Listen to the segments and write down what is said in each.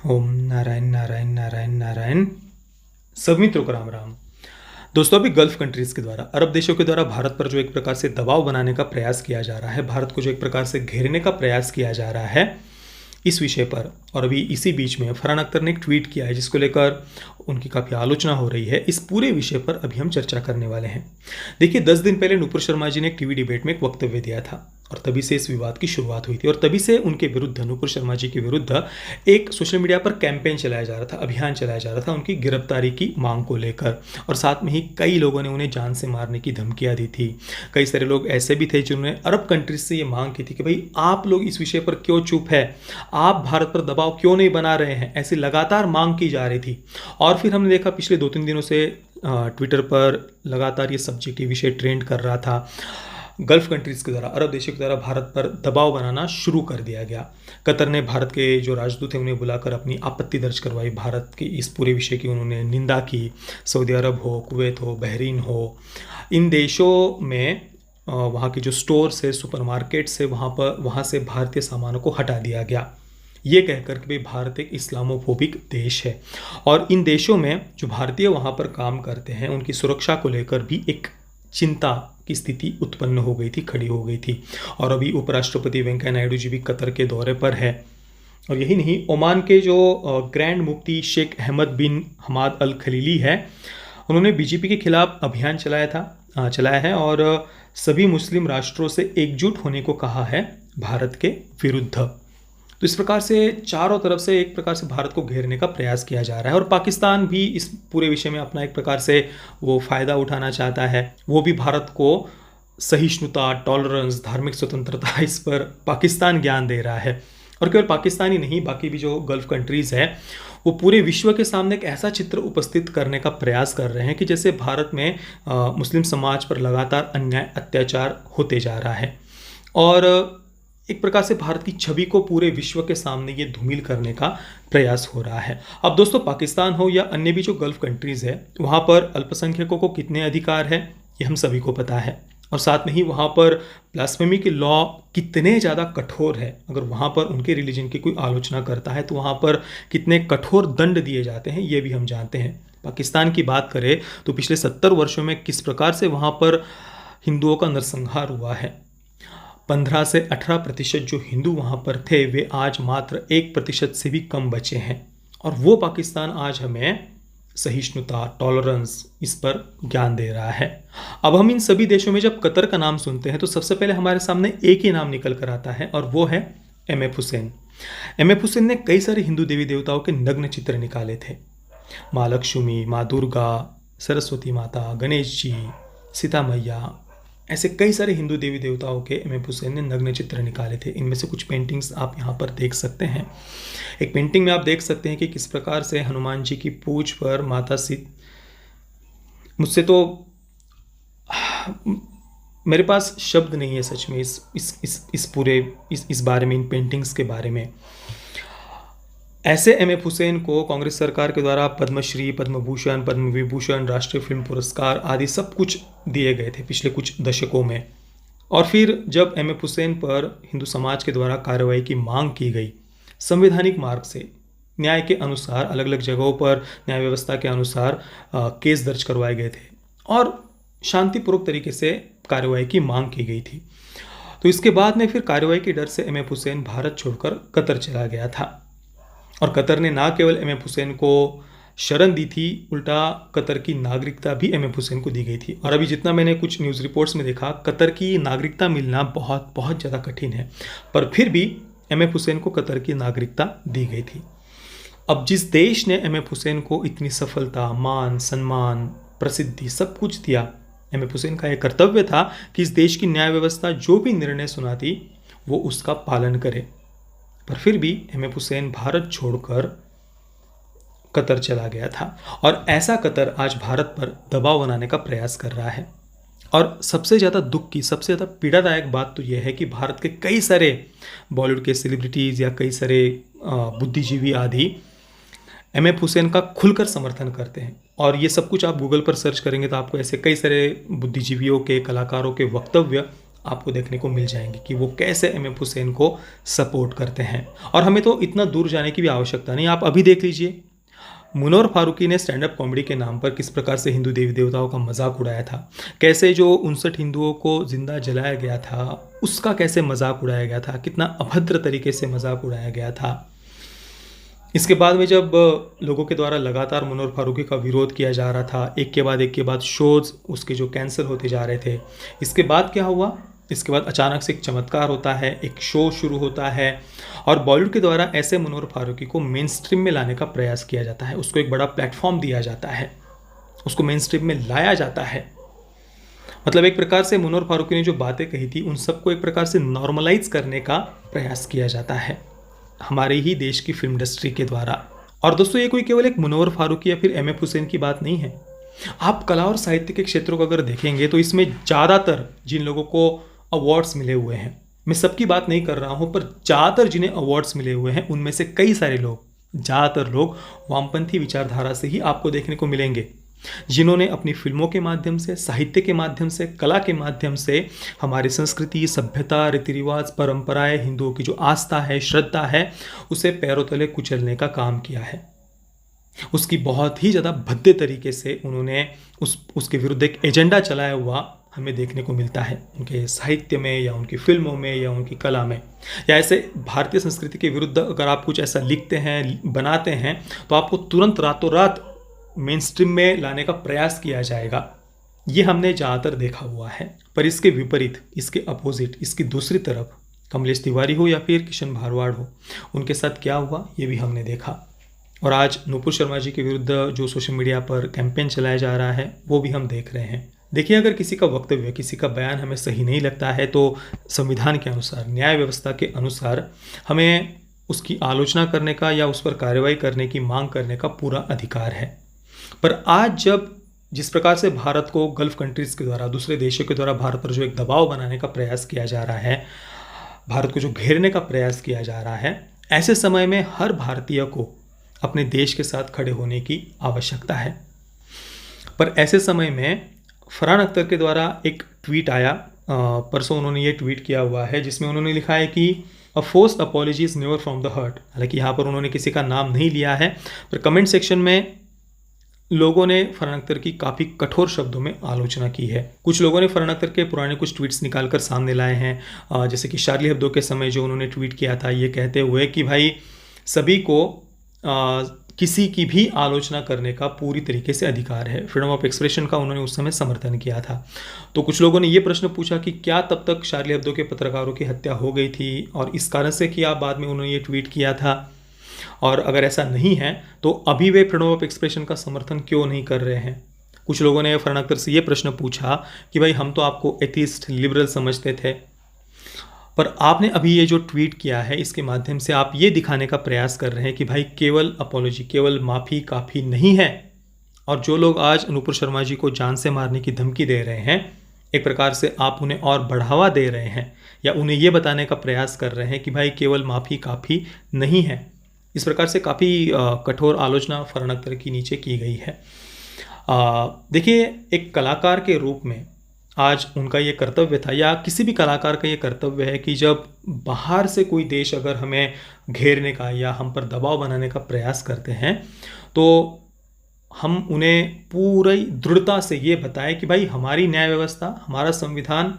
ओम नारायण नारायण नारायण नारायण। सब मित्रों को राम राम। दोस्तों, अभी गल्फ कंट्रीज के द्वारा, अरब देशों के द्वारा भारत पर जो एक प्रकार से दबाव बनाने का प्रयास किया जा रहा है, भारत को जो एक प्रकार से घेरने का प्रयास किया जा रहा है इस विषय पर, और अभी इसी बीच में फरहान अख्तर ने एक ट्वीट किया है जिसको लेकर उनकी काफ़ी आलोचना हो रही है। इस पूरे विषय पर अभी हम चर्चा करने वाले हैं। देखिए, 10 दिन पहले नुपुर शर्मा जी ने एक टीवी डिबेट में एक वक्तव्य दिया था और तभी से इस विवाद की शुरुआत हुई थी और तभी से उनके विरुद्ध, नुपुर शर्मा जी के विरुद्ध एक सोशल मीडिया पर कैंपेन चलाया जा रहा था, अभियान चलाया जा रहा था उनकी गिरफ्तारी की मांग को लेकर। और साथ में ही कई लोगों ने उन्हें जान से मारने की धमकियां दी थी। कई सारे लोग ऐसे भी थे जिन्होंने अरब कंट्रीज से ये मांग की थी कि भाई आप लोग इस विषय पर क्यों चुप है, आप भारत पर दबाव क्यों नहीं बना रहे हैं, ऐसी लगातार मांग की जा रही थी। और फिर हमने देखा पिछले 2-3 दिनों से ट्विटर पर लगातार ये सब्जेक्ट, ये विषय ट्रेंड कर रहा था। गल्फ कंट्रीज के द्वारा, अरब देशों के द्वारा भारत पर दबाव बनाना शुरू कर दिया गया। कतर ने भारत के जो राजदूत हैं उन्हें बुलाकर अपनी आपत्ति दर्ज करवाई, भारत की इस पूरे विषय की उन्होंने निंदा की। सऊदी अरब हो, कुवैत हो, बहरीन हो, इन देशों में वहाँ के जो स्टोर्स है, सुपरमार्केट्स है, वहाँ से भारतीय सामानों को हटा दिया गया, ये कहकर कि भाई भारत एक इस्लामोफोबिक देश है। और इन देशों में जो भारतीय वहाँ पर काम करते हैं उनकी सुरक्षा को लेकर भी एक चिंता की स्थिति उत्पन्न हो गई थी, खड़ी हो गई थी। और अभी उपराष्ट्रपति वेंकैया नायडू जी भी कतर के दौरे पर है। और यही नहीं, ओमान के जो ग्रैंड मुफ्ती शेख अहमद बिन हमाद अल खलीली है, उन्होंने बीजेपी के खिलाफ अभियान चलाया है और सभी मुस्लिम राष्ट्रों से एकजुट होने को कहा है भारत के विरुद्ध। तो इस प्रकार से चारों तरफ से एक प्रकार से भारत को घेरने का प्रयास किया जा रहा है और पाकिस्तान भी इस पूरे विषय में अपना एक प्रकार से वो फ़ायदा उठाना चाहता है। वो भी भारत को सहिष्णुता, टॉलरेंस, धार्मिक स्वतंत्रता, इस पर पाकिस्तान ज्ञान दे रहा है। और केवल पाकिस्तान ही नहीं, बाकी भी जो गल्फ कंट्रीज़ है वो पूरे विश्व के सामने एक ऐसा चित्र उपस्थित करने का प्रयास कर रहे हैं कि जैसे भारत में मुस्लिम समाज पर लगातार अन्याय, अत्याचार होते जा रहा है और एक प्रकार से भारत की छवि को पूरे विश्व के सामने ये धूमिल करने का प्रयास हो रहा है। अब दोस्तों, पाकिस्तान हो या अन्य भी जो गल्फ कंट्रीज़ है, वहाँ पर अल्पसंख्यकों को कितने अधिकार है ये हम सभी को पता है। और साथ में ही वहाँ पर ब्लास्फेमी के लॉ कितने ज़्यादा कठोर है। अगर वहाँ पर उनके रिलीजन की कोई आलोचना करता है तो वहाँ पर कितने कठोर दंड दिए जाते हैं ये भी हम जानते हैं। पाकिस्तान की बात करें तो पिछले 70 वर्षों में किस प्रकार से वहाँ पर हिंदुओं का नरसंहार हुआ है। 15 से 18% जो हिंदू वहाँ पर थे वे आज मात्र 1% से भी कम बचे हैं। और वो पाकिस्तान आज हमें सहिष्णुता, टॉलरेंस, इस पर ज्ञान दे रहा है। अब हम इन सभी देशों में जब कतर का नाम सुनते हैं तो सबसे पहले हमारे सामने एक ही नाम निकल कर आता है और वो है एमएफ हुसैन। एमएफ हुसैन ने कई सारे हिंदू देवी देवताओं के नग्न चित्र निकाले थे। माँ लक्ष्मी, माँ दुर्गा, सरस्वती माता, गणेश जी, सीता मैया, ऐसे कई सारे हिंदू देवी देवताओं के एमएफ हुसैन ने नग्न चित्र निकाले थे। इनमें से कुछ पेंटिंग्स आप यहाँ पर देख सकते हैं। एक पेंटिंग में आप देख सकते हैं कि किस प्रकार से हनुमान जी की पूंछ पर माता मुझसे तो मेरे पास शब्द नहीं है सच में इस बारे में, इन पेंटिंग्स के बारे में। ऐसे एमएफ हुसैन को कांग्रेस सरकार के द्वारा पद्मश्री, पद्म भूषण, पद्म विभूषण, राष्ट्रीय फिल्म पुरस्कार आदि सब कुछ दिए गए थे पिछले कुछ दशकों में। और फिर जब एमएफ हुसैन पर हिंदू समाज के द्वारा कार्रवाई की मांग की गई, संवैधानिक मार्ग से न्याय के अनुसार अलग अलग जगहों पर न्याय व्यवस्था के अनुसार केस दर्ज करवाए गए थे और शांतिपूर्वक तरीके से कार्रवाई की मांग की गई थी। तो इसके बाद में फिर कार्रवाई के डर से एमएफ हुसैन भारत छोड़कर कतर चला गया था। और कतर ने ना केवल एमएफ हुसैन को शरण दी थी, उल्टा कतर की नागरिकता भी एमएफ हुसैन को दी गई थी। और अभी जितना मैंने कुछ न्यूज़ रिपोर्ट्स में देखा, कतर की नागरिकता मिलना बहुत बहुत ज़्यादा कठिन है, पर फिर भी एमएफ हुसैन को कतर की नागरिकता दी गई थी। अब जिस देश ने एमएफ हुसैन को इतनी सफलता, मान, सम्मान, प्रसिद्धि सब कुछ दिया, एमएफ हुसैन का यह कर्तव्य था कि इस देश की न्याय व्यवस्था जो भी निर्णय सुनाती वो उसका पालन करे। पर फिर भी एमएफ हुसैन भारत छोड़कर कतर चला गया था और ऐसा कतर आज भारत पर दबाव बनाने का प्रयास कर रहा है। और सबसे ज़्यादा दुख की, सबसे ज़्यादा पीड़ादायक बात तो यह है कि भारत के कई सारे बॉलीवुड के सेलिब्रिटीज़ या कई सारे बुद्धिजीवी आदि एमएफ हुसैन का खुलकर समर्थन करते हैं। और ये सब कुछ आप गूगल पर सर्च करेंगे तो आपको ऐसे कई सारे बुद्धिजीवियों के, कलाकारों के वक्तव्य आपको देखने को मिल जाएंगे कि वो कैसे एमएफ हुसैन को सपोर्ट करते हैं। और हमें तो इतना दूर जाने की भी आवश्यकता नहीं, आप अभी देख लीजिए मुनव्वर फारूकी ने स्टैंड अप कॉमेडी के नाम पर किस प्रकार से हिंदू देवी देवताओं का मजाक उड़ाया था, कैसे जो 59 हिंदुओं को जिंदा जलाया गया था उसका कैसे मजाक उड़ाया गया था, कितना अभद्र तरीके से मजाक उड़ाया गया था। इसके बाद में जब लोगों के द्वारा लगातार मुनव्वर फारूकी का विरोध किया जा रहा था, एक के बाद शोज़ उसके जो कैंसिल होते जा रहे थे, इसके बाद क्या हुआ, इसके बाद अचानक से एक चमत्कार होता है, एक शो शुरू होता है और बॉलीवुड के द्वारा ऐसे मुनव्वर फारूकी को मेन स्ट्रीम में लाने का प्रयास किया जाता है, उसको एक बड़ा प्लेटफॉर्म दिया जाता है, उसको मेन स्ट्रीम में लाया जाता है। मतलब एक प्रकार से मुनव्वर फारूकी ने जो बातें कही थी उन सबको एक प्रकार से नॉर्मलाइज करने का प्रयास किया जाता है हमारे ही देश की फिल्म इंडस्ट्री के द्वारा। और दोस्तों ये कोई केवल एक मुनव्वर फारूकी या फिर एमएफ हुसैन की बात नहीं है। आप कला और साहित्य के क्षेत्रों को अगर देखेंगे तो इसमें ज़्यादातर जिन लोगों को अवार्ड्स मिले हुए हैं, मैं सबकी बात नहीं कर रहा हूं, पर ज़्यादातर जिन्हें अवार्ड्स मिले हुए हैं उनमें से कई सारे लोग, ज़्यादातर लोग वामपंथी विचारधारा से ही आपको देखने को मिलेंगे, जिन्होंने अपनी फिल्मों के माध्यम से, साहित्य के माध्यम से, कला के माध्यम से हमारी संस्कृति, सभ्यता, रीति रिवाज, परंपराएं, हिंदुओं की जो आस्था है, श्रद्धा है, उसे पैरों तले कुचलने का काम किया है। उसकी बहुत ही ज़्यादा भद्दे तरीके से उन्होंने उसके विरुद्ध एक एजेंडा चलाया हुआ हमें देखने को मिलता है उनके साहित्य में या उनकी फिल्मों में या उनकी कला में। या ऐसे भारतीय संस्कृति के विरुद्ध अगर आप कुछ ऐसा लिखते हैं, बनाते हैं, तो आपको तुरंत रातों रात मेन स्ट्रीम में लाने का प्रयास किया जाएगा। ये हमने ज़्यादातर देखा हुआ है। पर इसके विपरीत, इसके अपोजिट, इसकी दूसरी तरफ कमलेश तिवारी हो या फिर किशन भारवाड़ हो, उनके साथ क्या हुआ ये भी हमने देखा। और आज नुपुर शर्मा जी के विरुद्ध जो सोशल मीडिया पर कैंपेन चलाया जा रहा है वो भी हम देख रहे हैं। देखिए, अगर किसी का वक्तव्य, किसी का बयान हमें सही नहीं लगता है तो संविधान के अनुसार, न्याय व्यवस्था के अनुसार हमें उसकी आलोचना करने का या उस पर कार्रवाई करने की मांग करने का पूरा अधिकार है। पर आज जब जिस प्रकार से भारत को गल्फ कंट्रीज़ के द्वारा, दूसरे देशों के द्वारा भारत पर जो एक दबाव बनाने का प्रयास किया जा रहा है, भारत को जो घेरने का प्रयास किया जा रहा है, ऐसे समय में हर भारतीय को अपने देश के साथ खड़े होने की आवश्यकता है। पर ऐसे समय में फरहान अख्तर के द्वारा एक ट्वीट आया, परसों उन्होंने ये ट्वीट किया हुआ है जिसमें उन्होंने लिखा है कि a forced apology is never from the heart. हालांकि यहाँ पर उन्होंने किसी का नाम नहीं लिया है, पर कमेंट सेक्शन में लोगों ने फरहान अख्तर की काफ़ी कठोर शब्दों में आलोचना की है। कुछ लोगों ने फरहान अख्तर के पुराने कुछ ट्वीट्स निकाल कर सामने लाए हैं, जैसे कि शार्ली हेब्दो के समय जो उन्होंने ट्वीट किया था ये कहते हुए कि भाई सभी को किसी की भी आलोचना करने का पूरी तरीके से अधिकार है। फ्रीडम ऑफ एक्सप्रेशन का उन्होंने उस समय समर्थन किया था। तो कुछ लोगों ने ये प्रश्न पूछा कि क्या तब तक शार्ली हेब्दो के पत्रकारों की हत्या हो गई थी और इस कारण से किया बाद में उन्होंने ये ट्वीट किया था, और अगर ऐसा नहीं है तो अभी वे फ्रीडम ऑफ एक्सप्रेशन का समर्थन क्यों नहीं कर रहे हैं। कुछ लोगों ने फरहान अख्तर से ये प्रश्न पूछा कि भाई हम तो आपको एथिस्ट, लिबरल समझते थे, पर आपने अभी ये जो ट्वीट किया है इसके माध्यम से आप ये दिखाने का प्रयास कर रहे हैं कि भाई केवल अपॉलॉजी, केवल माफ़ी काफ़ी नहीं है। और जो लोग आज नुपुर शर्मा जी को जान से मारने की धमकी दे रहे हैं, एक प्रकार से आप उन्हें और बढ़ावा दे रहे हैं या उन्हें ये बताने का प्रयास कर रहे हैं कि भाई केवल माफ़ी काफ़ी नहीं है। इस प्रकार से काफ़ी कठोर आलोचना फरहान अख्तर की नीचे की गई है। देखिए, एक कलाकार के रूप में आज उनका ये कर्तव्य था, या किसी भी कलाकार का ये कर्तव्य है कि जब बाहर से कोई देश अगर हमें घेरने का या हम पर दबाव बनाने का प्रयास करते हैं तो हम उन्हें पूरी दृढ़ता से ये बताएं कि भाई हमारी न्याय व्यवस्था, हमारा संविधान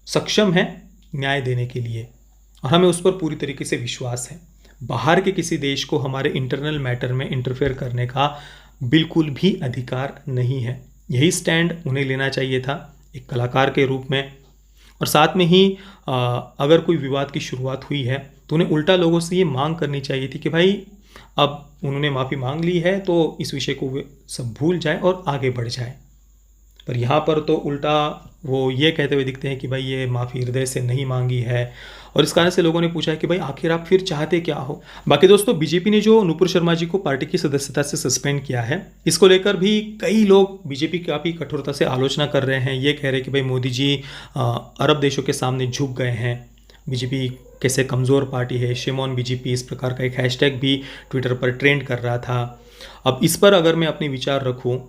सक्षम है न्याय देने के लिए और हमें उस पर पूरी तरीके से विश्वास है। बाहर के किसी देश को हमारे इंटरनल मैटर में इंटरफेयर करने का बिल्कुल भी अधिकार नहीं है। यही स्टैंड उन्हें लेना चाहिए था एक कलाकार के रूप में। और साथ में ही अगर कोई विवाद की शुरुआत हुई है तो उन्हें उल्टा लोगों से ये मांग करनी चाहिए थी कि भाई अब उन्होंने माफ़ी मांग ली है तो इस विषय को वे सब भूल जाए और आगे बढ़ जाए। पर यहाँ पर तो उल्टा वो ये कहते हुए दिखते हैं कि भाई ये माफ़ी हृदय से नहीं मांगी है, और इस कारण से लोगों ने पूछा है कि भाई आखिर आप फिर चाहते क्या हो। बाकी दोस्तों, बीजेपी ने जो नुपुर शर्मा जी को पार्टी की सदस्यता से सस्पेंड किया है, इसको लेकर भी कई लोग बीजेपी की काफ़ी कठोरता से आलोचना कर रहे हैं। ये कह रहे हैं कि भाई मोदी जी अरब देशों के सामने झुक गए हैं, बीजेपी कैसे कमज़ोर पार्टी है, शेम ऑन बीजेपी, इस प्रकार का एक हैशटैग भी ट्विटर पर ट्रेंड कर रहा था। अब इस पर अगर मैं अपने विचार रखूँ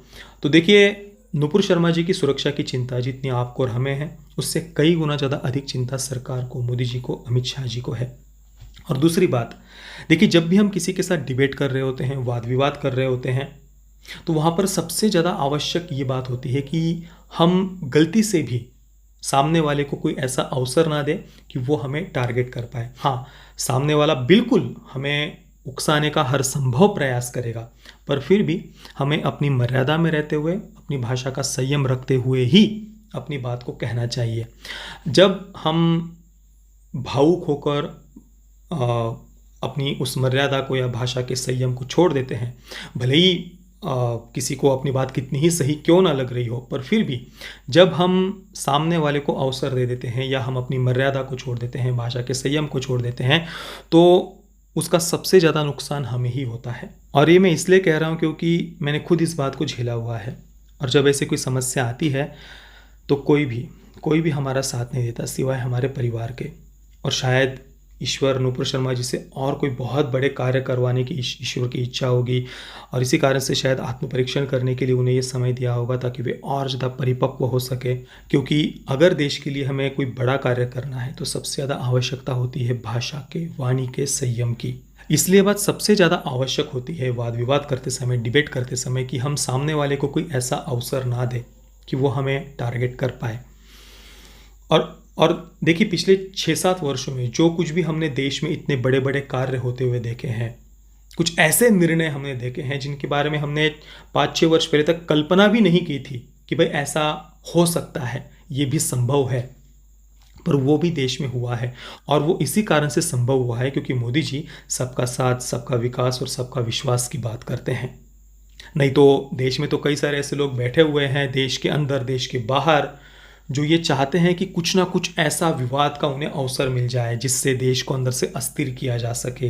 तो देखिए, नुपुर शर्मा जी की सुरक्षा की चिंता जितनी आपको और हमें है, उससे कई गुना ज़्यादा अधिक चिंता सरकार को, मोदी जी को, अमित शाह जी को है। और दूसरी बात, देखिए जब भी हम किसी के साथ डिबेट कर रहे होते हैं, वाद विवाद कर रहे होते हैं, तो वहाँ पर सबसे ज़्यादा आवश्यक ये बात होती है कि हम गलती से भी सामने वाले को कोई ऐसा अवसर ना दे कि वो हमें टारगेट कर पाए। हाँ, सामने वाला बिल्कुल हमें उकसाने का हर संभव प्रयास करेगा, पर फिर भी हमें अपनी मर्यादा में रहते हुए, अपनी भाषा का संयम रखते हुए ही अपनी बात को कहना चाहिए। जब हम भावुक होकर अपनी उस मर्यादा को या भाषा के संयम को छोड़ देते हैं, भले ही किसी को अपनी बात कितनी ही सही क्यों ना लग रही हो, पर फिर भी जब हम सामने वाले को अवसर दे देते हैं या हम अपनी मर्यादा को छोड़ देते हैं, भाषा के संयम को छोड़ देते हैं, तो उसका सबसे ज़्यादा नुकसान हमें ही होता है। और ये मैं इसलिए कह रहा हूँ क्योंकि मैंने खुद इस बात को झेला हुआ है। और जब ऐसे कोई समस्या आती है तो कोई भी हमारा साथ नहीं देता सिवाय हमारे परिवार के। और शायद ईश्वर नुपुर शर्मा जी से और कोई बहुत बड़े कार्य करवाने की ईश्वर की इच्छा होगी, और इसी कारण से शायद आत्मपरीक्षण करने के लिए उन्हें ये समय दिया होगा ताकि वे और ज़्यादा परिपक्व हो सके। क्योंकि अगर देश के लिए हमें कोई बड़ा कार्य करना है तो सबसे ज़्यादा आवश्यकता होती है भाषा के, वाणी के संयम की। इसलिए बात सबसे ज़्यादा आवश्यक होती है वाद विवाद करते समय, डिबेट करते समय, कि हम सामने वाले को कोई ऐसा अवसर ना दें कि वो हमें टारगेट कर पाए। और देखिए पिछले 6-7 वर्षों में जो कुछ भी हमने देश में इतने बड़े बड़े कार्य होते हुए देखे हैं, कुछ ऐसे निर्णय हमने देखे हैं जिनके बारे में हमने 5-6 वर्ष पहले तक कल्पना भी नहीं की थी कि भाई ऐसा हो सकता है, ये भी संभव है, पर वो भी देश में हुआ है। और वो इसी कारण से संभव हुआ है क्योंकि मोदी जी सबका साथ, सबका विकास और सबका विश्वास की बात करते हैं। नहीं तो देश में तो कई सारे ऐसे लोग बैठे हुए हैं, देश के अंदर, देश के बाहर, जो ये चाहते हैं कि कुछ ना कुछ ऐसा विवाद का उन्हें अवसर मिल जाए जिससे देश को अंदर से अस्थिर किया जा सके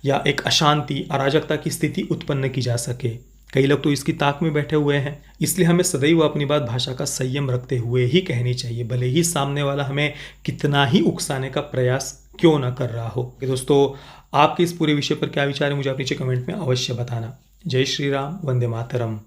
या एक अशांति, अराजकता की स्थिति उत्पन्न की जा सके। कई लोग तो इसकी ताक में बैठे हुए हैं। इसलिए हमें सदैव अपनी बात भाषा का संयम रखते हुए ही कहनी चाहिए, भले ही सामने वाला हमें कितना ही उकसाने का प्रयास क्यों ना कर रहा हो। कि दोस्तों, आपके इस पूरे विषय पर क्या विचार है मुझे आप नीचे कमेंट में अवश्य बताना। जय श्री राम, वंदे मातरम।